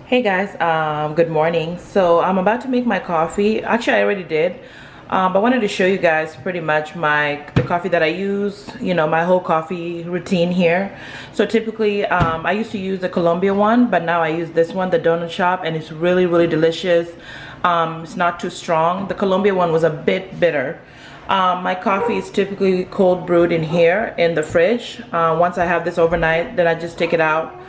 Hey guys, good morning. So I'm about to make my coffee. Actually, I already did, but I wanted to show you guys pretty much the coffee that I use, my whole coffee routine here. So typically, I used to use the Colombia one, but now I use this one, the donut shop, and it's really, really delicious. It's not too strong. The Colombia one was a bit bitter. My coffee is typically cold brewed in here in the fridge. Once I have this overnight, then I just take it out.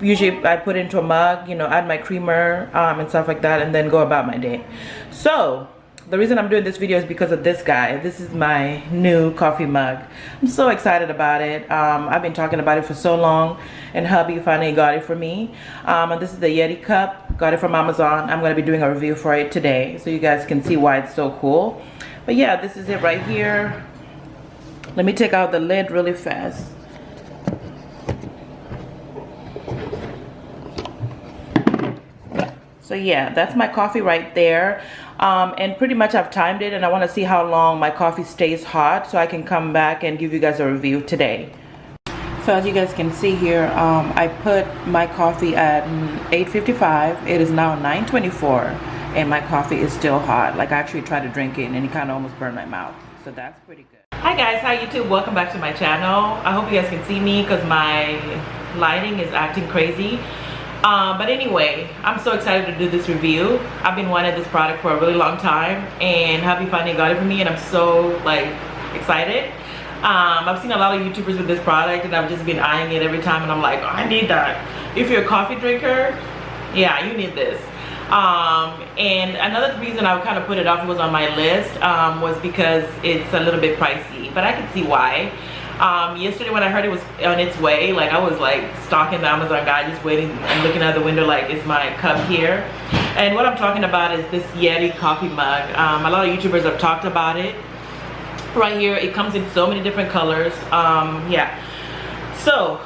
Usually I put it into a mug, add my creamer and stuff like that, and then go about my day. So the reason I'm doing this video is because of this guy. This is my new coffee mug. I'm so excited about it. I've been talking about it for so long, and hubby finally got it for me. And this is the Yeti cup. Got it from Amazon. I'm going to be doing a review for it today, so you guys can see why it's so cool. But yeah, this is it right here. Let me take out the lid really fast. So yeah, that's my coffee right there. And pretty much I've timed it, and I want to see how long my coffee stays hot so I can come back and give you guys a review today. So as you guys can see here, I put my coffee at 8:55. It is now 9:24 and my coffee is still hot. Like, I actually tried to drink it and it kind of almost burned my mouth. So that's pretty good. Hi guys, hi YouTube, welcome back to my channel. I hope you guys can see me because my lighting is acting crazy. But anyway, I'm so excited to do this review. I've been wanting this product for a really long time, and hubby finally got it for me, and I'm so excited. I've seen a lot of YouTubers with this product, and I've just been eyeing it every time, and I'm like, oh, I need that. If you're a coffee drinker, yeah, you need this. And another reason I kind of put it off, it was on my list, was because it's a little bit pricey, but I can see why. Yesterday when I heard it was on its way, I was stalking the Amazon guy, just waiting and looking out the window is my cup here. And what I'm talking about is this Yeti coffee mug. A lot of YouTubers have talked about it. Right here, it comes in so many different colors. Yeah, so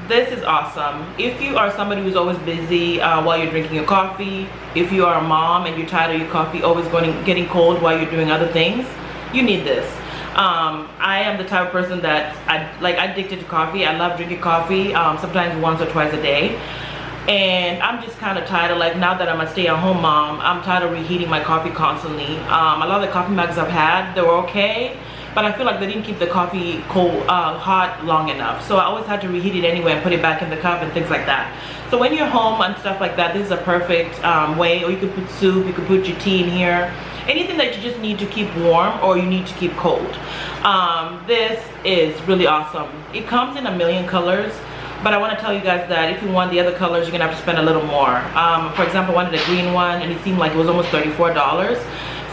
this is awesome. If you are somebody who's always busy while you're drinking your coffee, if you are a mom and you're tired of your coffee always getting cold while you're doing other things, you need this. I am the type of person that addicted to coffee. I love drinking coffee, sometimes once or twice a day. And I'm just kind of tired of, now that I'm a stay-at-home mom, I'm tired of reheating my coffee constantly. A lot of the coffee mugs I've had, they were okay, but I feel like they didn't keep the coffee cold, hot long enough. So I always had to reheat it anyway and put it back in the cup and things like that. So when you're home and stuff like that, this is a perfect way. Or you could put soup, you could put your tea in here. Anything that you just need to keep warm or you need to keep cold. This is really awesome. It comes in a million colors, but I want to tell you guys that if you want the other colors, you're gonna have to spend a little more. For example, I wanted a green one, and it seemed like it was almost $34.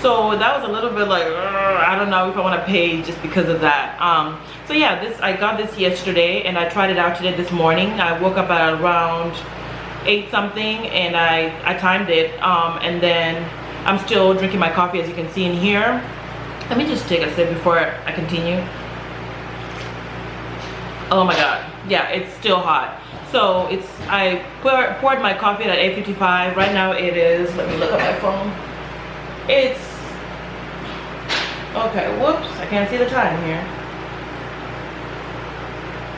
So that was a little bit I don't know if I want to pay just because of that. So yeah, I got this yesterday, and I tried it out today this morning. I woke up at around 8 something, and I timed it, and then I'm still drinking my coffee, as you can see in here. Let me just take a sip before I continue. Oh my god, yeah, it's still hot. So I poured my coffee at 8:55. Right now it is, let me look at my phone. It's, okay, whoops, I can't see the time here.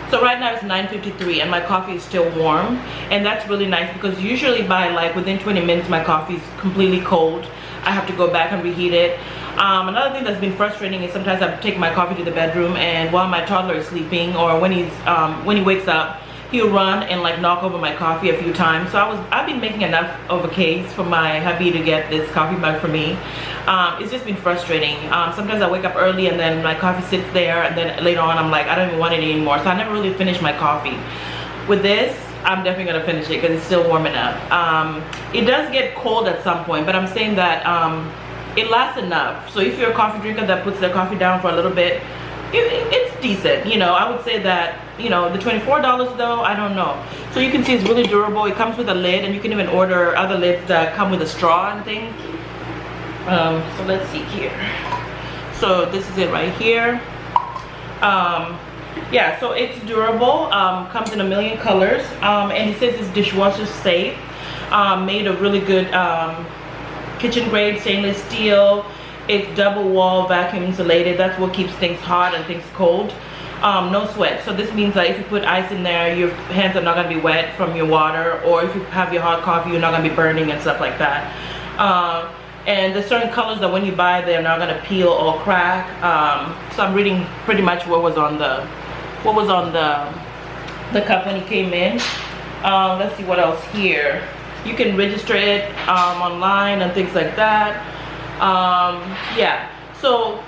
So right now it's 9:53 and my coffee is still warm, and that's really nice because usually by within 20 minutes my coffee is completely cold. I have to go back and reheat it. Another thing that's been frustrating is sometimes I take my coffee to the bedroom, and while my toddler is sleeping, or when he wakes up, he'll run and knock over my coffee a few times. So I've been making enough of a case for my hubby to get this coffee mug for me. It's just been frustrating. Sometimes I wake up early and then my coffee sits there, and then later on I'm like, I don't even want it anymore. So I never really finish my coffee. With this, I'm definitely gonna finish it because it's still warm enough. It does get cold at some point, but I'm saying that it lasts enough. So if you're a coffee drinker that puts their coffee down for a little bit, it's decent. I would say that, the $24 though, I don't know. So you can see it's really durable. It comes with a lid, and you can even order other lids that come with a straw and things. So let's see here. So this is it right here. Yeah, so it's durable, comes in a million colors, and it says it's dishwasher safe, made of really good kitchen grade stainless steel. It's double wall vacuum insulated. That's what keeps things hot and things cold. no sweat. So this means that if you put ice in there, your hands are not going to be wet from your water, or if you have your hot coffee, you're not going to be burning and stuff like that. And there's certain colors that when you buy, they're not going to peel or crack. So I'm reading pretty much what was on the cup when it came in. Let's see what else here. You can register it online and things like that. Yeah, so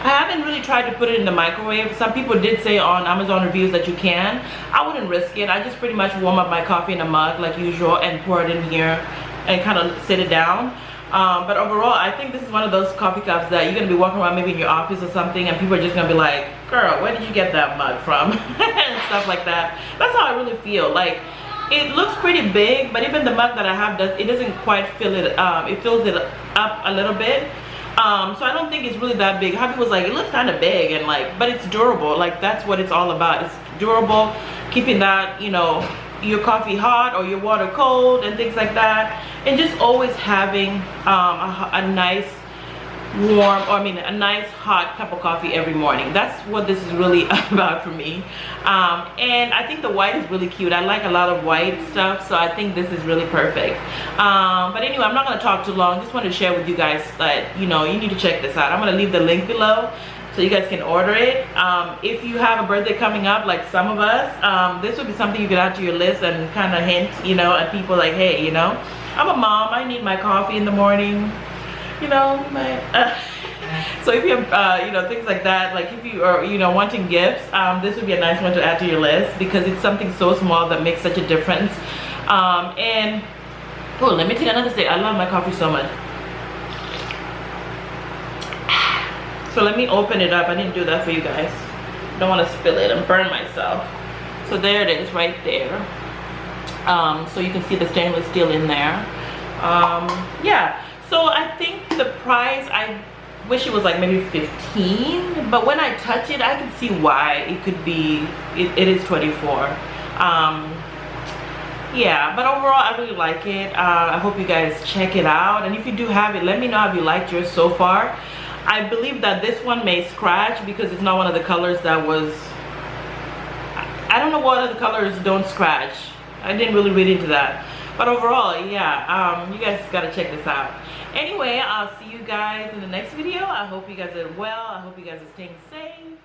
I haven't really tried to put it in the microwave. Some people did say on Amazon reviews that you can. I wouldn't risk it. I just pretty much warm up my coffee in a mug like usual and pour it in here and kind of sit it down. But overall, I think this is one of those coffee cups that you're going to be walking around maybe in your office or something, and people are just going to be like, girl, where did you get that mug from? And stuff like that. That's how I really feel. Like, it looks pretty big, but even the mug that I have, it doesn't quite fill it, it fills it up a little bit. So I don't think it's really that big. Hubby was like, it looks kind of big, and like, but it's durable. Like, that's what it's all about. It's durable, keeping that, you know, your coffee hot or your water cold and things like that, and just always having a nice warm, or I mean a nice hot cup of coffee every morning. That's what this is really about for me. And I think the white is really cute. I like a lot of white stuff, so I think this is really perfect. But anyway, I'm not going to talk too long. Just wanted to share with you guys that, you know, you need to check this out. I'm going to leave the link below so you guys can order it. If you have a birthday coming up like some of us, this would be something you could add to your list and kind of hint, you know, at people like, hey, you know, I'm a mom, I need my coffee in the morning, you know, so if you have you know, things like that, like if you are, you know, wanting gifts, this would be a nice one to add to your list, because it's something so small that makes such a difference. And oh, let me take another sip. I love my coffee so much. So let me open it up. I didn't do that for you guys. Don't want to spill it and burn myself. So there it is, right there. So you can see the stainless steel in there. Yeah, so I think the price, I wish it was like maybe 15, but when I touch it, I can see why it could be, it is 24. Yeah, but overall I really like it. I hope you guys check it out, and if you do have it, let me know if you liked yours so far. I believe that this one may scratch because it's not one of the colors that was, I don't know what other colors don't scratch. I didn't really read into that, but overall, yeah, you guys gotta check this out. Anyway, I'll see you guys in the next video. I hope you guys are well. I hope you guys are staying safe.